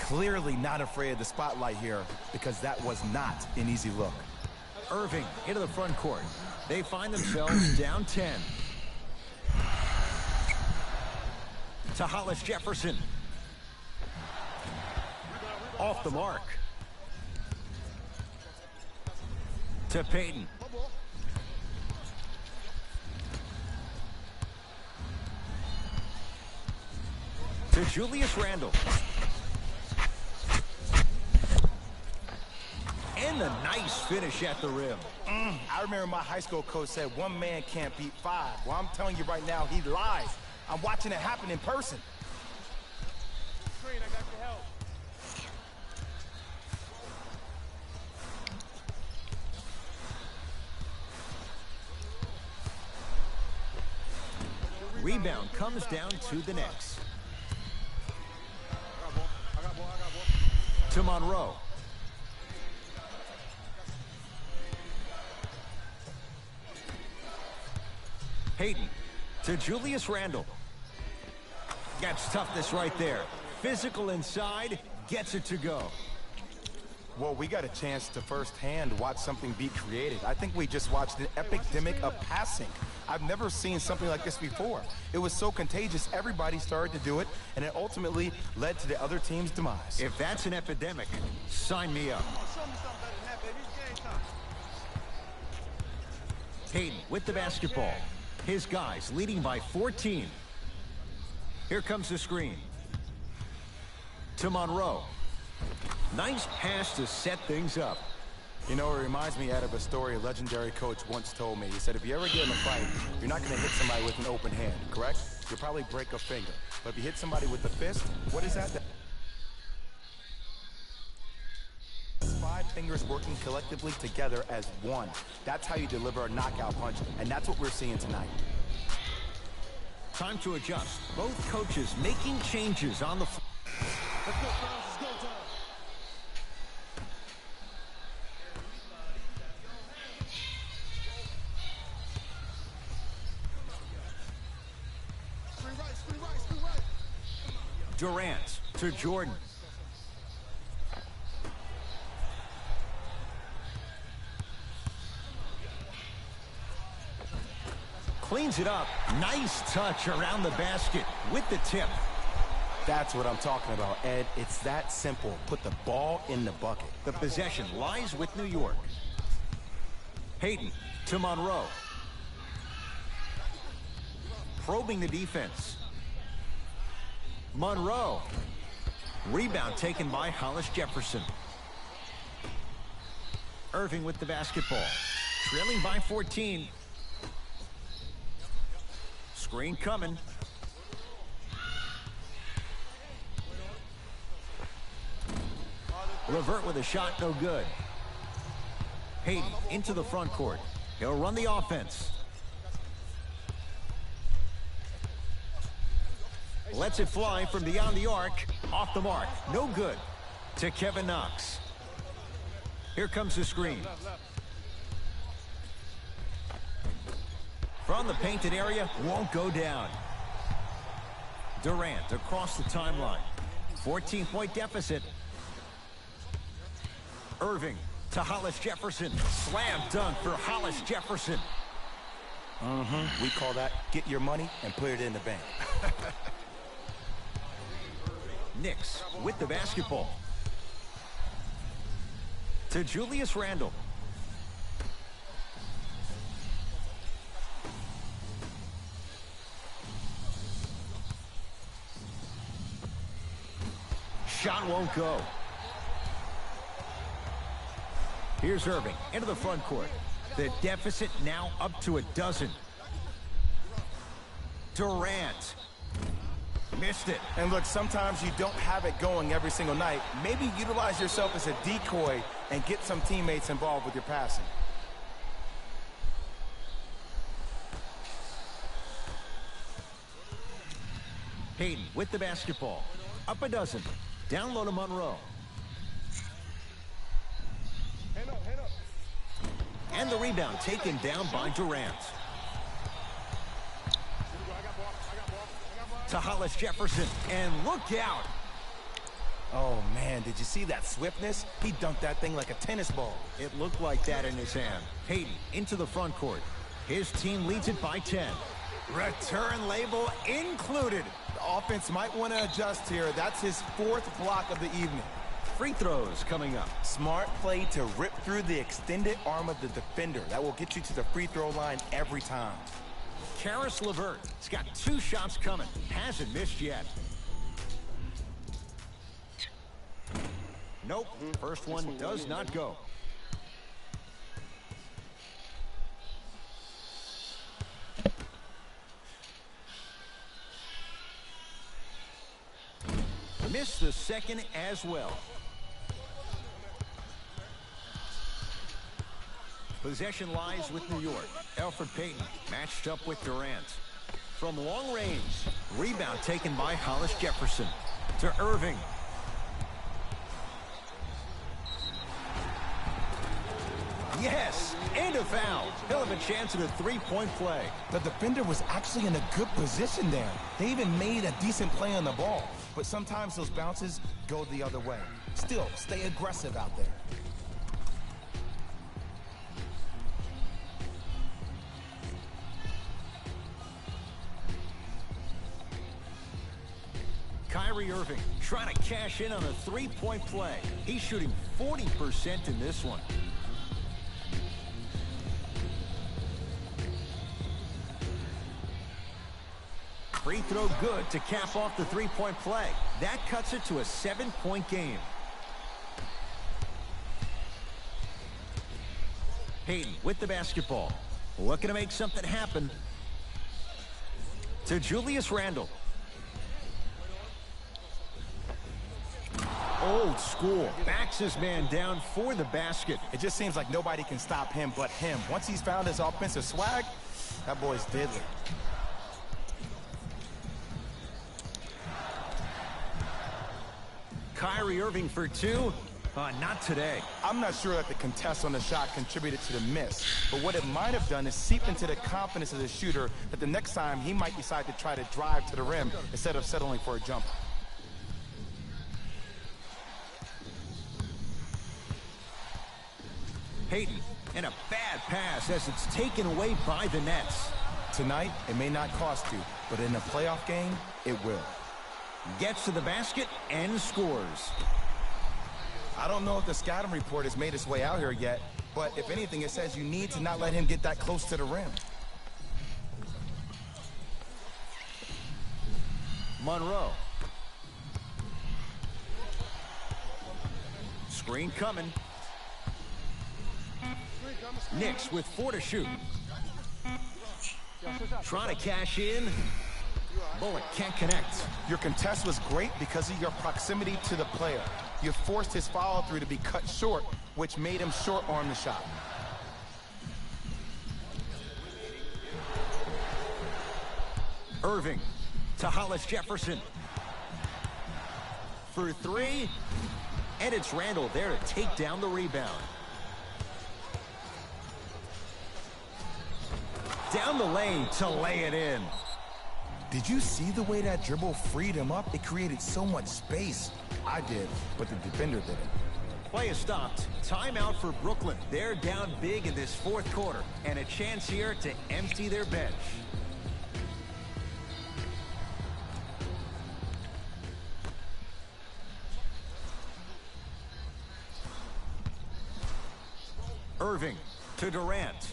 Speaker 2: Clearly not afraid of the spotlight here because that was not an easy look.
Speaker 1: Irving into the front court. They find themselves down 10. To Hollis Jefferson. Off the mark. To Payton. To Julius Randle. And a nice finish at the rim.
Speaker 2: I remember my high school coach said one man can't beat five. Well, I'm telling you right now, he lies. I'm watching it happen in person.
Speaker 3: Screen, I got your help.
Speaker 1: Rebound comes down to the Knicks.
Speaker 3: I got ball.
Speaker 1: To Monroe. Payton to Julius Randle. Gets toughness right there. Physical inside, gets it to go.
Speaker 2: Well, we got a chance to firsthand watch something be created. I think we just watched an epidemic of passing. I've never seen something like this before. It was so contagious, everybody started to do it, and it ultimately led to the other team's demise.
Speaker 1: If that's an epidemic, sign me up.
Speaker 4: Show me something better than that, baby. It's game time.
Speaker 1: Payton with the basketball. His guys leading by 14. Here comes the screen. To Monroe. Nice pass to set things up.
Speaker 2: You know, it reminds me of a story a legendary coach once told me. He said, if you ever get in a fight, you're not going to hit somebody with an open hand, correct? You'll probably break a finger. But if you hit somebody with the fist, what is that? Five fingers working collectively together as one. That's how you deliver a knockout punch, and that's what we're seeing tonight.
Speaker 1: Time to adjust. Both coaches making changes on the floor.
Speaker 4: Let's go, fellas. It's go time. Screen right.
Speaker 1: Durant to Jordan. Cleans it up. Nice touch around the basket with the tip.
Speaker 2: That's what I'm talking about, Ed. It's that simple. Put the ball in the bucket.
Speaker 1: The possession lies with New York. Payton to Monroe. Probing the defense. Monroe. Rebound taken by Hollis Jefferson. Irving with the basketball. Trailing by 14. Screen coming. Revert with a shot, no good. Payton into the front court. He'll run the offense. Lets it fly from beyond the arc. Off the mark. No good. To Kevin Knox. Here comes the screen. From the painted area, won't go down. Durant across the timeline. 14-point deficit. Irving to Hollis Jefferson. Slam dunk for Hollis Jefferson.
Speaker 2: We call that get your money and put it in the bank.
Speaker 1: Knicks with the basketball. To Julius Randle. Shot won't go. Here's Irving into the front court. The deficit now up to a dozen. Durant. Missed it.
Speaker 2: And look, sometimes you don't have it going every single night. Maybe utilize yourself as a decoy and get some teammates involved with your passing.
Speaker 1: Payton with the basketball. Up a dozen. Down low to Monroe.
Speaker 3: Hand up, hand up.
Speaker 1: And the rebound taken down by Durant. To Hollis Jefferson. And look out.
Speaker 2: Oh, man, did you see that swiftness? He dunked that thing like a tennis ball.
Speaker 1: It looked like that in his hand. Payton into the front court. His team leads it by 10. Return label included.
Speaker 2: The offense might want to adjust here. That's his 4th block of the evening.
Speaker 1: Free throws coming up.
Speaker 2: Smart play to rip through the extended arm of the defender. That will get you to the free throw line every time.
Speaker 1: Karis LeVert has got 2 shots coming. Hasn't missed yet. Nope. First one does not go. Missed the second as well. Possession lies with New York. Elfrid Payton matched up with Durant. From long range, rebound taken by Hollis Jefferson. To Irving. Yes, and a foul. He'll have a chance at a 3-point play.
Speaker 2: The defender was actually in a good position there. They even made a decent play on the ball. But sometimes those bounces go the other way. Still, stay aggressive out there.
Speaker 1: Kyrie Irving trying to cash in on a 3-point play. He's shooting 40% in this one. Free throw good to cap off the 3-point play. That cuts it to a 7-point game. Payton with the basketball. Looking to make something happen. To Julius Randle. Old school. Backs his man down for the basket.
Speaker 2: It just seems like nobody can stop him but him. Once he's found his offensive swag, that boy's deadly.
Speaker 1: Kyrie Irving for 2. Not today.
Speaker 2: I'm not sure that the contest on the shot contributed to the miss, but what it might have done is seep into the confidence of the shooter that the next time he might decide to try to drive to the rim instead of settling for a jumper.
Speaker 1: Payton, and a bad pass as it's taken away by the Nets.
Speaker 2: Tonight, it may not cost you, but in a playoff game, it will.
Speaker 1: Gets to the basket and scores.
Speaker 2: I don't know if the scouting report has made its way out here yet, but if anything, it says you need to not let him get that close to the rim.
Speaker 1: Monroe. Screen coming. Knicks with 4 to shoot. Trying to cash in. Bullock can't connect.
Speaker 2: Your contest was great because of your proximity to the player. You forced his follow-through to be cut short, which made him short-arm the shot.
Speaker 1: Irving to Hollis Jefferson. For 3. And it's Randle there to take down the rebound. Down the lane to lay it in.
Speaker 2: Did you see the way that dribble freed him up? It created so much space. I did, but the defender didn't.
Speaker 1: Play is stopped. Timeout for Brooklyn. They're down big in this 4th quarter. And a chance here to empty their bench. Irving to Durant.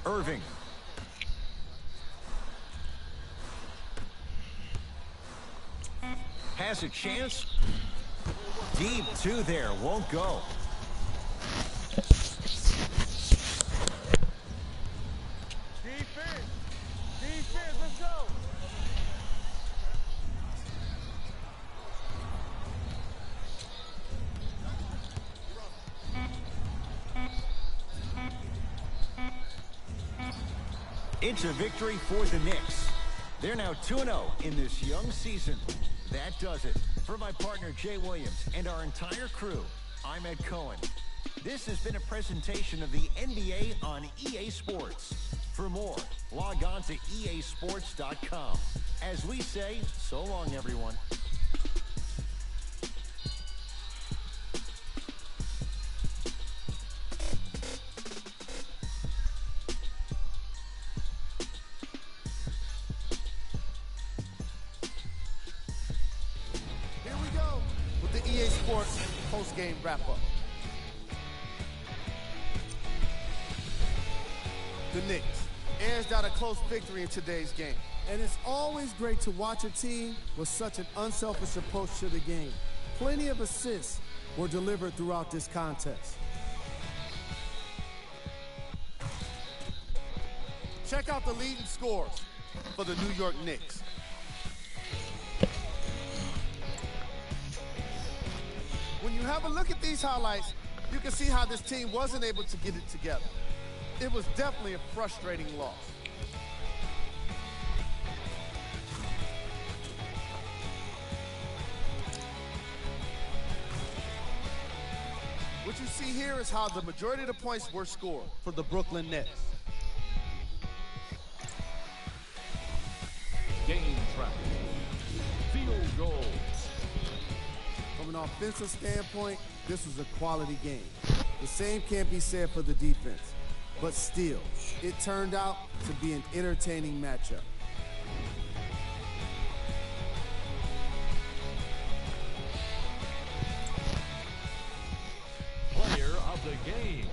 Speaker 1: Irving. Has a chance. Deep 2 there. Won't go. It's a victory for the Knicks. They're now 2-0 in this young season. That does it. For my partner, Jay Williams, and our entire crew, I'm Ed Cohen. This has been a presentation of the NBA on EA Sports. For more, log on to easports.com. As we say, so long, everyone.
Speaker 6: Here we go with the EA Sports post-game wrap-up. The Knicks edged out a close victory in today's game.
Speaker 8: And it's always great to watch a team with such an unselfish approach to the game. Plenty of assists were delivered throughout this contest.
Speaker 6: Check out the leading scores for the New York Knicks. When you have a look at these highlights, you can see how this team wasn't able to get it together. It was definitely a frustrating loss. What you see here is how the majority of the points were scored for the Brooklyn Nets.
Speaker 5: Game traffic. Field goal.
Speaker 8: From an offensive standpoint, this was a quality game. The same can't be said for the defense. But still, it turned out to be an entertaining matchup.
Speaker 5: Player of the game.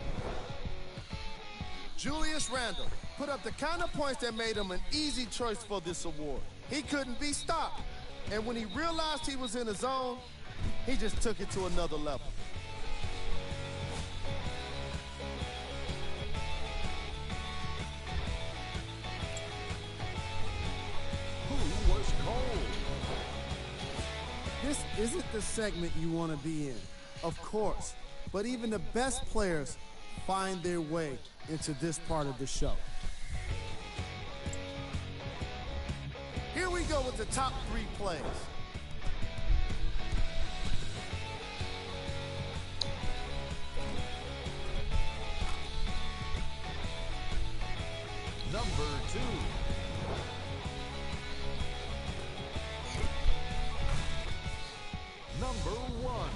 Speaker 6: Julius Randle put up the kind of points that made him an easy choice for this award. He couldn't be stopped. And when he realized he was in a zone, he just took it to another level.
Speaker 5: Who was cold?
Speaker 8: This isn't the segment you want to be in, of course. But even the best players find their way into this part of the show.
Speaker 6: Here we go with the top 3 plays.
Speaker 5: Number 2. Number 1.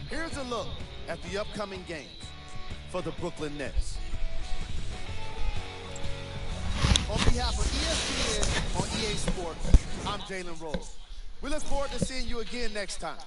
Speaker 6: Here's a look at the upcoming games for the Brooklyn Nets. On behalf of ESPN on EA Sports, I'm Jalen Rose. We look forward to seeing you again next time.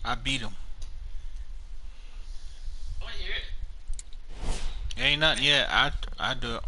Speaker 9: I beat him. Ain't nothing yet. I do it.